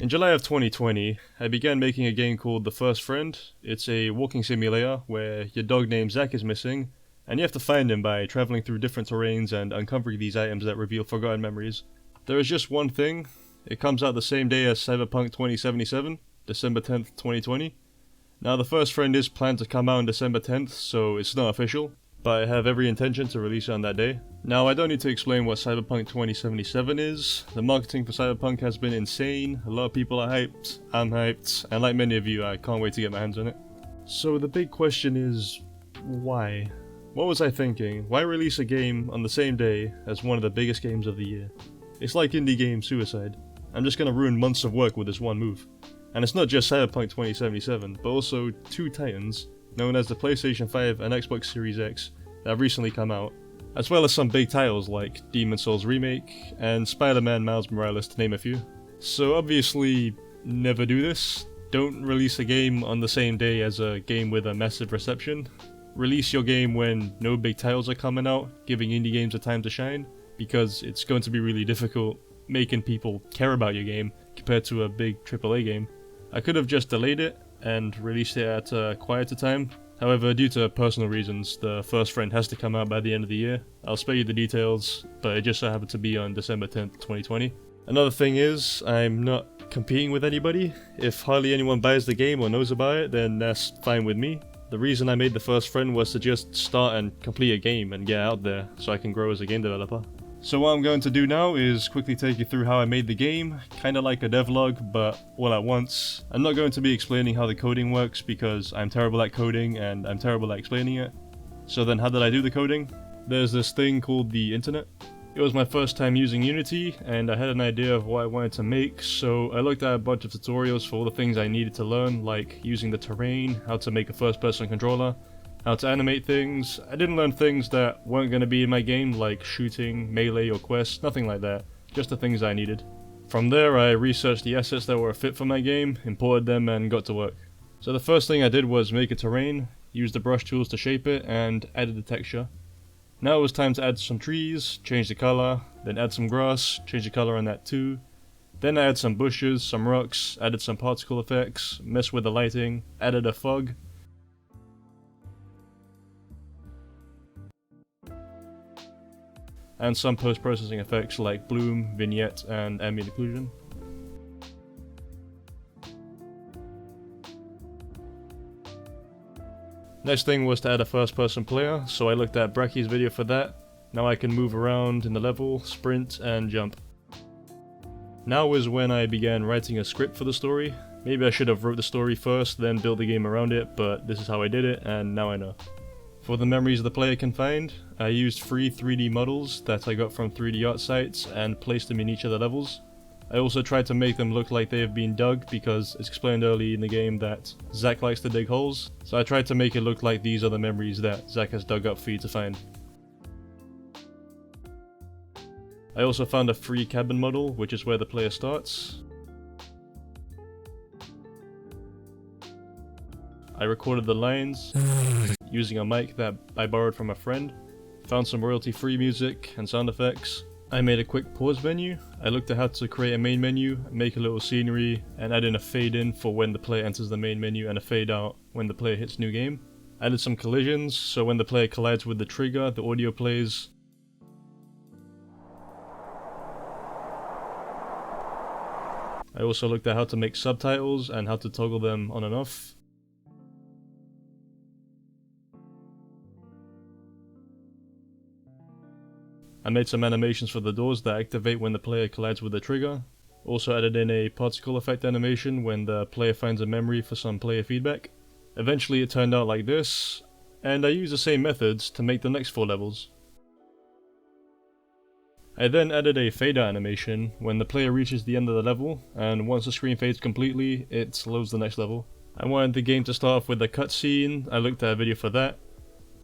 In July of 2020, I began making a game called The First Friend. It's a walking simulator where your dog named Zack is missing, and you have to find him by traveling through different terrains and uncovering these items that reveal forgotten memories. There is just one thing: it comes out the same day as Cyberpunk 2077, December 10th, 2020. Now, The First Friend is planned to come out on December 10th, so it's not official, but I have every intention to release it on that day. Now, I don't need to explain what Cyberpunk 2077 is. The marketing for Cyberpunk has been insane, a lot of people are hyped, I'm hyped, and like many of you, I can't wait to get my hands on it. So the big question is, why? What was I thinking? Why release a game on the same day as one of the biggest games of the year? It's like indie game suicide. I'm just gonna ruin months of work with this one move. And it's not just Cyberpunk 2077, but also two titans, known as the PlayStation 5 and Xbox Series X, that have recently come out, as well as some big titles like Demon's Souls Remake and Spider-Man Miles Morales, to name a few. So obviously, never do this. Don't release a game on the same day as a game with a massive reception. Release your game when no big titles are coming out, giving indie games a time to shine, because it's going to be really difficult making people care about your game compared to a big AAA game. I could have just delayed it and released it at a quieter time. However, due to personal reasons, The First Friend has to come out by the end of the year. I'll spare you the details, but it just so happened to be on December 10th, 2020. Another thing is, I'm not competing with anybody. If hardly anyone buys the game or knows about it, then that's fine with me. The reason I made The First Friend was to just start and complete a game and get out there so I can grow as a game developer. So what I'm going to do now is quickly take you through how I made the game, kinda like a devlog, but all at once. I'm not going to be explaining how the coding works because I'm terrible at coding and I'm terrible at explaining it. So then how did I do the coding? There's this thing called the internet. It was my first time using Unity and I had an idea of what I wanted to make, so I looked at a bunch of tutorials for all the things I needed to learn, like using the terrain, how to make a first person controller, how to animate things. I didn't learn things that weren't going to be in my game, like shooting, melee or quests, nothing like that, just the things I needed. From there I researched the assets that were a fit for my game, imported them and got to work. So the first thing I did was make a terrain, used the brush tools to shape it and added the texture. Now it was time to add some trees, change the color, then add some grass, change the color on that too. Then I added some bushes, some rocks, added some particle effects, messed with the lighting, added a fog, and some post-processing effects like bloom, vignette, and ambient occlusion. Next thing was to add a first-person player, so I looked at Bracky's video for that. Now I can move around in the level, sprint, and jump. Now is when I began writing a script for the story. Maybe I should have wrote the story first, then built the game around it, but this is how I did it, and now I know. For the memories the player can find, I used free 3D models that I got from 3D art sites and placed them in each of the levels. I also tried to make them look like they have been dug because it's explained early in the game that Zack likes to dig holes, so I tried to make it look like these are the memories that Zack has dug up for you to find. I also found a free cabin model, which is where the player starts. I recorded the lines using a mic that I borrowed from a friend, found some royalty-free music and sound effects. I made a quick pause menu. I looked at how to create a main menu, make a little scenery, and add in a fade in for when the player enters the main menu and a fade out when the player hits new game. Added some collisions, so when the player collides with the trigger, the audio plays. I also looked at how to make subtitles and how to toggle them on and off. I made some animations for the doors that activate when the player collides with the trigger. Also added in a particle effect animation when the player finds a memory for some player feedback. Eventually it turned out like this, and I used the same methods to make the next 4 levels. I then added a fade out animation when the player reaches the end of the level, and once the screen fades completely, it loads the next level. I wanted the game to start off with a cutscene. I looked at a video for that.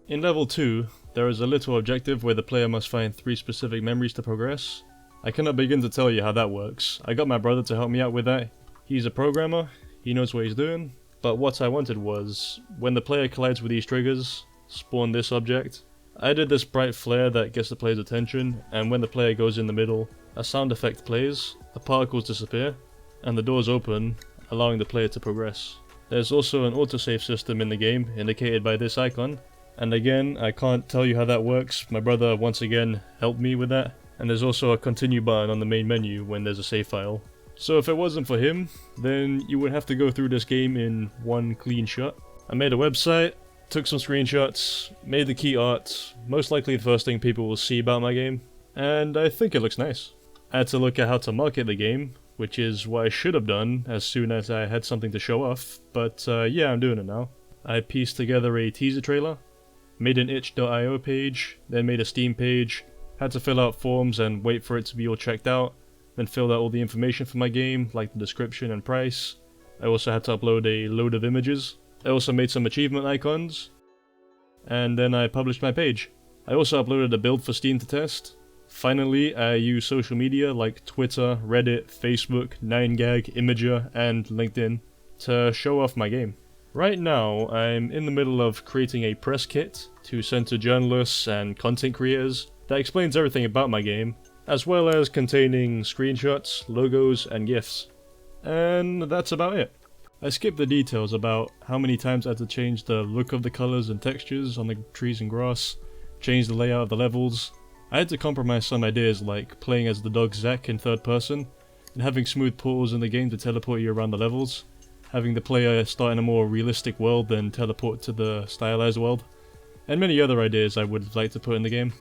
In level 2, there is a little objective where the player must find 3 specific memories to progress. I cannot begin to tell you how that works. I got my brother to help me out with that. He's a programmer, he knows what he's doing, but what I wanted was, when the player collides with these triggers, spawn this object. I did this bright flare that gets the player's attention, and when the player goes in the middle, a sound effect plays, the particles disappear, and the doors open, allowing the player to progress. There's also an autosave system in the game, indicated by this icon, and again, I can't tell you how that works. My brother once again helped me with that, and there's also a continue button on the main menu when there's a save file. So if it wasn't for him, then you would have to go through this game in one clean shot. I made a website, took some screenshots, made the key art, most likely the first thing people will see about my game, and I think it looks nice. I had to look at how to market the game, which is what I should have done as soon as I had something to show off, but yeah, I'm doing it now. I pieced together a teaser trailer, made an itch.io page, then made a Steam page, had to fill out forms and wait for it to be all checked out, then filled out all the information for my game, like the description and price. I also had to upload a load of images. I also made some achievement icons, and then I published my page. I also uploaded a build for Steam to test. Finally, I used social media like Twitter, Reddit, Facebook, 9gag, Imager, and LinkedIn to show off my game. Right now, I'm in the middle of creating a press kit to send to journalists and content creators that explains everything about my game, as well as containing screenshots, logos, and GIFs. And that's about it. I skipped the details about how many times I had to change the look of the colors and textures on the trees and grass, change the layout of the levels. I had to compromise some ideas like playing as the dog Zack in third person, and having smooth portals in the game to teleport you around the levels, having the player start in a more realistic world then teleport to the stylized world, and many other ideas I would like to put in the game.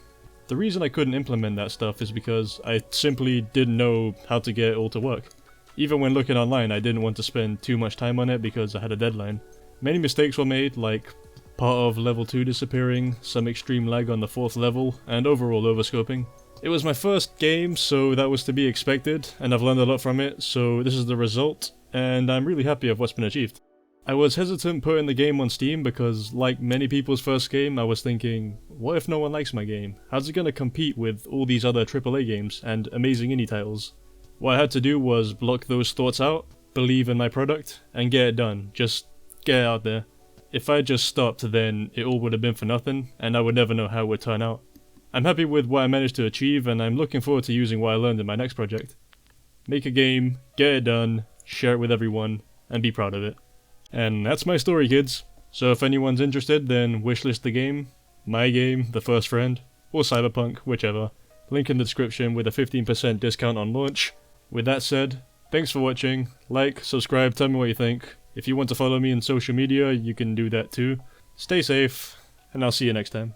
The reason I couldn't implement that stuff is because I simply didn't know how to get it all to work. Even when looking online, I didn't want to spend too much time on it because I had a deadline. Many mistakes were made, like part of level 2 disappearing, some extreme lag on the 4th level, and overall overscoping. It was my first game, so that was to be expected, and I've learned a lot from it, so this is the result, and I'm really happy of what's been achieved. I was hesitant putting the game on Steam because, like many people's first game, I was thinking, what if no one likes my game? How's it gonna compete with all these other AAA games and amazing indie titles? What I had to do was block those thoughts out, believe in my product, and get it done. Just get it out there. If I just stopped, then it all would have been for nothing, and I would never know how it would turn out. I'm happy with what I managed to achieve, and I'm looking forward to using what I learned in my next project. Make a game, get it done, share it with everyone, and be proud of it. And that's my story, kids. So if anyone's interested, then wishlist the game, my game, The First Friend, or Cyberpunk, whichever. Link in the description with a 15% discount on launch. With that said, thanks for watching, like, subscribe, tell me what you think. If you want to follow me on social media, you can do that too. Stay safe, and I'll see you next time.